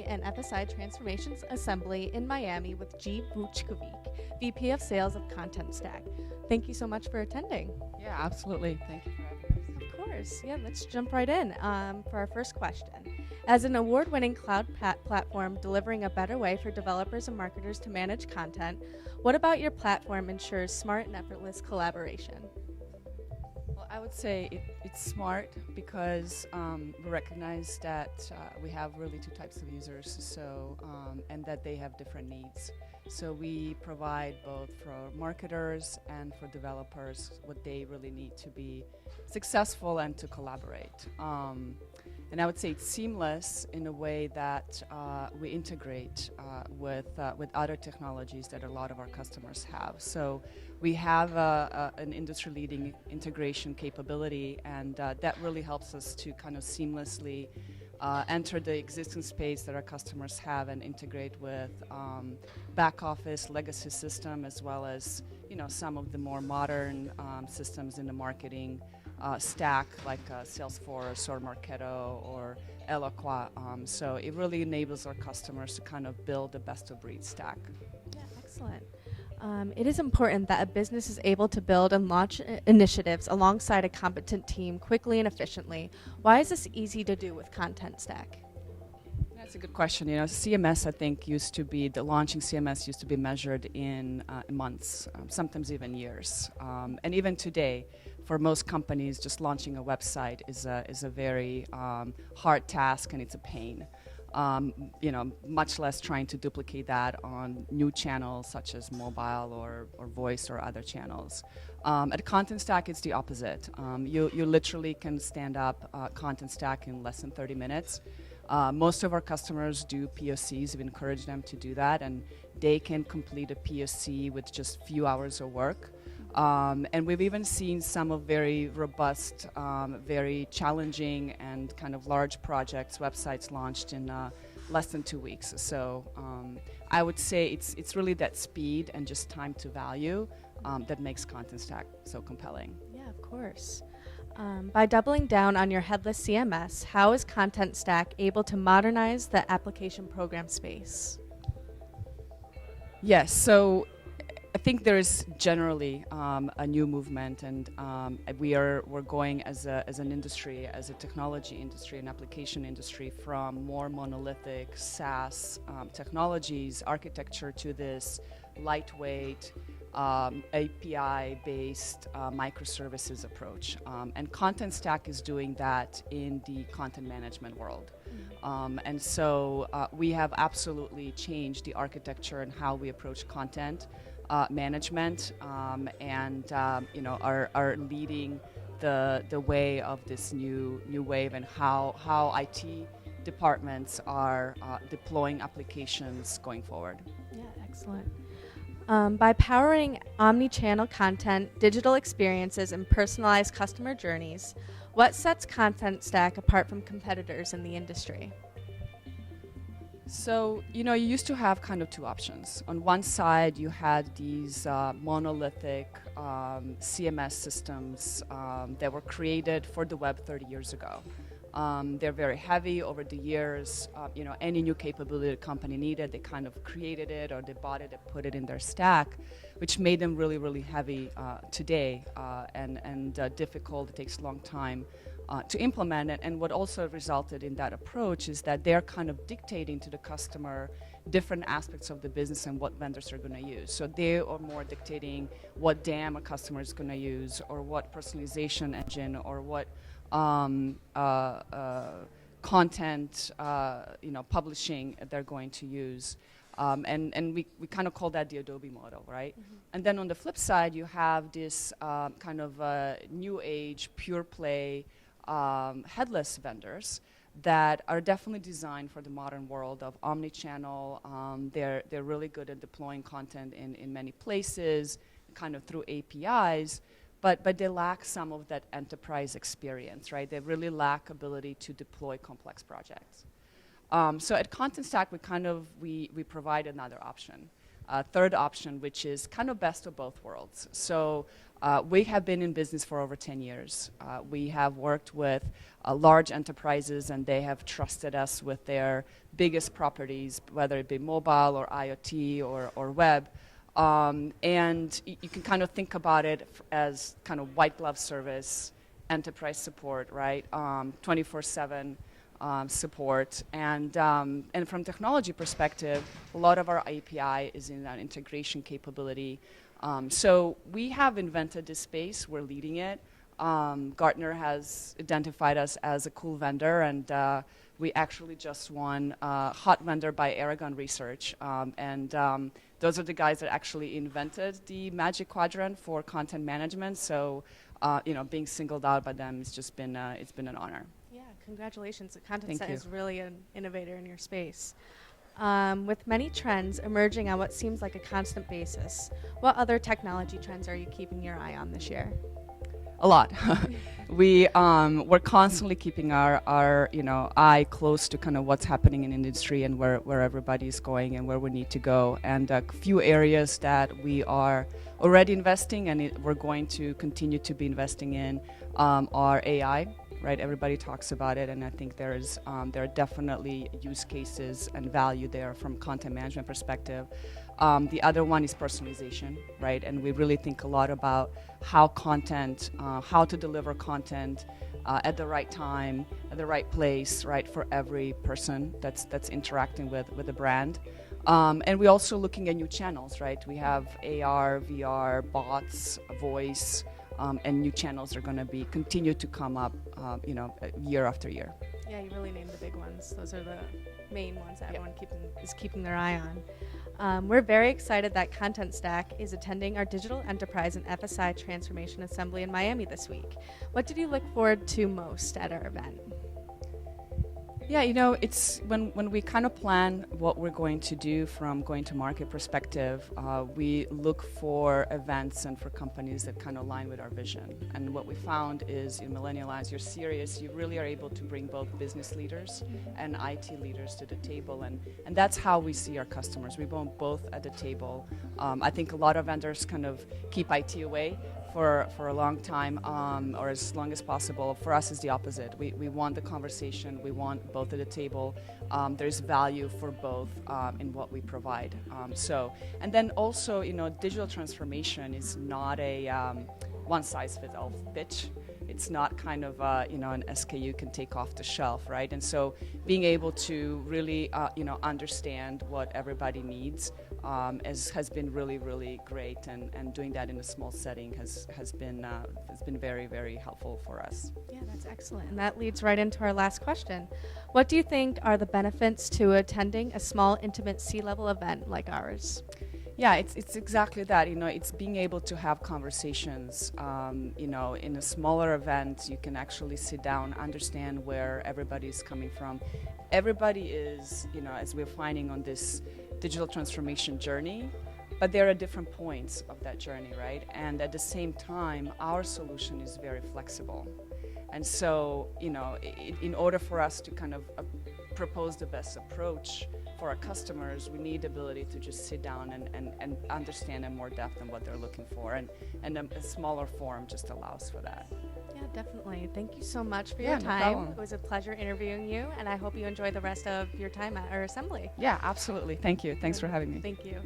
and FSI Transformations Assembly in Miami with G. Vuckovic, VP of Sales of Contentstack. Thank you so much for attending. Yeah, absolutely. Thank you for having us. Of course. Yeah, let's jump right in for our first question. As an award-winning cloud platform delivering a better way for developers and marketers to manage content, what about your platform ensures smart and effortless collaboration? Well, I would say it's smart because we recognize that we have really two types of users, and that they have different needs. So we provide both for marketers and for developers what they really need to be successful and to collaborate. And I would say it's seamless in a way that we integrate with other technologies that a lot of our customers have. So we have an industry-leading integration capability, and that really helps us to kind of seamlessly enter the existing space that our customers have and integrate with back office legacy system, as well as some of the more modern systems in the marketing stack, like Salesforce or Marketo or Eloqua. So it really enables our customers to kind of build the best-of-breed stack. Yeah, excellent. It is important that a business is able to build and launch initiatives alongside a competent team quickly and efficiently. Why is this easy to do with Contentstack? That's a good question. CMS, I think, the launching CMS used to be measured in months, sometimes even years. And even today, for most companies, just launching a website is a very hard task, and it's a pain. Much less trying to duplicate that on new channels such as mobile or voice or other channels. At Contentstack, it's the opposite. You literally can stand up Contentstack in less than 30 minutes. Most of our customers do POCs. We encourage them to do that, and they can complete a POC with just a few hours of work. And we've even seen some of very robust, very challenging and kind of large projects, websites launched in less than 2 weeks. So I would say it's really that speed and just time to value that makes Contentstack so compelling. Yeah, of course. By doubling down on your headless CMS, how is Contentstack able to modernize the application program space? Yes, so I think there is generally a new movement, and we're going as an industry, as a technology industry, an application industry, from more monolithic SaaS technologies, architecture, to this lightweight API-based microservices approach. And Contentstack is doing that in the content management world. And so we have absolutely changed the architecture and how we approach content management, and are leading the way of this new wave, and how IT departments are deploying applications going forward. Yeah, excellent. By powering omni-channel content, digital experiences, and personalized customer journeys, what sets Contentstack apart from competitors in the industry? So, you used to have kind of two options. On one side, you had these monolithic CMS systems that were created for the web 30 years ago. They're very heavy over the years. Any new capability the company needed, they kind of created it, or they bought it and put it in their stack, which made them really, really heavy today and difficult. It takes a long time to implement it. And what also resulted in that approach is that they're kind of dictating to the customer different aspects of the business and what vendors are going to use. So they are more dictating what DAM a customer is going to use, or what personalization engine, or what content publishing they're going to use. And we kind of call that the Adobe model, right? Mm-hmm. And then on the flip side, you have this kind of new age, pure play, headless vendors that are definitely designed for the modern world of omni-channel. They're really good at deploying content in many places, kind of through APIs, but they lack some of that enterprise experience, right? They really lack ability to deploy complex projects. So at Contentstack, we provide another option. third option, which is kind of best of both worlds. So we have been in business for over 10 years. We have worked with large enterprises, and they have trusted us with their biggest properties, whether it be mobile or IoT or web. And you can kind of think about it as kind of white glove service, enterprise support, right? 24/7 support. And from technology perspective, a lot of our API is in that integration capability. So we have invented this space. We're leading it. Gartner has identified us as a cool vendor, and we actually just won Hot Vendor by Aragon Research. Those are the guys that actually invented the Magic Quadrant for content management. So, being singled out by them has just been it's been an honor. Yeah, congratulations. Thank Contentstack you. is really an innovator in your space. With many trends emerging on what seems like a constant basis, what other technology trends are you keeping your eye on this year? A lot. We're constantly keeping our eye close to kind of what's happening in industry and where everybody's going and where we need to go. And a few areas that we are already investing and we're going to continue to be investing in are AI. Right, everybody talks about it, and I think there are definitely use cases and value there from content management perspective. The other one is personalization, right? And we really think a lot about how to deliver content at the right time, at the right place, right, for every person that's interacting with the brand. And we're also looking at new channels, right? We have AR, VR, bots, voice. And new channels are going to continue to come up, year after year. Yeah, you really named the big ones. Those are the main ones that everyone is keeping their eye on. We're very excited that Contentstack is attending our Digital Enterprise and FSI Transformation Assembly in Miami this week. What did you look forward to most at our event? Yeah, it's when we kind of plan what we're going to do from going to market perspective, we look for events and for companies that kind of align with our vision. And what we found is in Millennium, as you're serious, you really are able to bring both business leaders and IT leaders to the table. And that's how we see our customers. We want both at the table. I think a lot of vendors kind of keep IT away for a long time, or as long as possible. For us, it's the opposite. We want the conversation. We want both at the table. There's value for both in what we provide. And then also, digital transformation is not a one-size-fits-all pitch. It's not kind of an SKU can take off the shelf, right? And so being able to really understand what everybody needs has been really, really great, and doing that in a small setting has been very, very helpful for us. Yeah, that's excellent. And that leads right into our last question. What do you think are the benefits to attending a small, intimate C-level event like ours? Yeah, it's exactly that. It's being able to have conversations. In a smaller event, you can actually sit down, understand where everybody's coming from. Everybody is, as we're finding on this digital transformation journey, but there are different points of that journey, right? And at the same time, our solution is very flexible. And so, in order for us to kind of propose the best approach for our customers, we need the ability to just sit down and understand in more depth on what they're looking for. And a smaller forum just allows for that. Yeah, definitely. Thank you so much for your time. No problem. It was a pleasure interviewing you, and I hope you enjoy the rest of your time at our assembly. Yeah, absolutely. Thank you. Thanks for having me. Thank you.